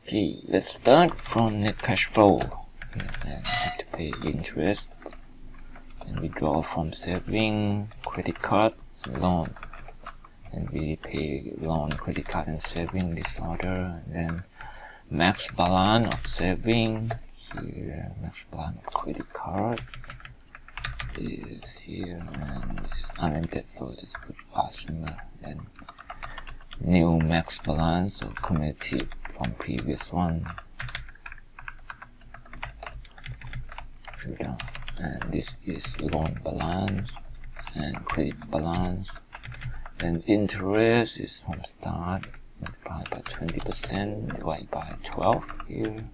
Okay, let's start from net cash flow. And have to pay interest and withdraw from saving, credit card, loan. And we pay loan, credit card, and saving this order. And then max balance of saving here, max balance of credit card is here, and this is unlimited, so just put partial. And new max balance of cumulative from previous one. And this is loan balance and credit balance. And interest is from start multiplied by 20% divided by 12 here.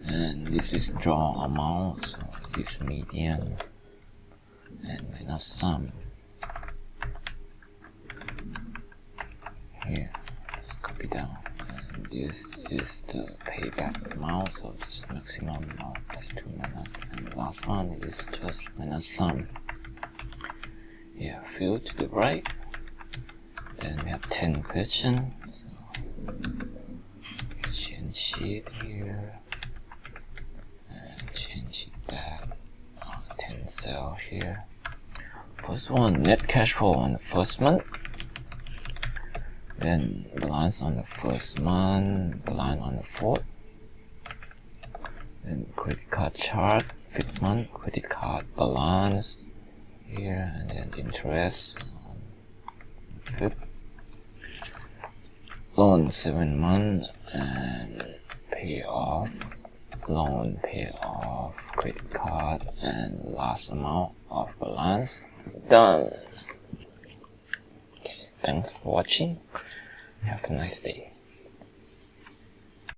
And this is draw amount, so it gives median and minus sum. Here, let's copy down. And this is the payback amount, so this maximum amount plus 2 minus, and the last one is just minus sum. Here, fill to the right. Then we have 10 questions. So change it here and change it back. 10 cell here. First one, net cash flow on the first month. Then balance on the first month, balance on the fourth. Then credit card chart, 5th month, credit card balance here, and then interest on 5th. Loan 7 months, and pay off, loan, pay off, credit card, and last amount of balance. Done. Okay, thanks for watching. Have a nice day.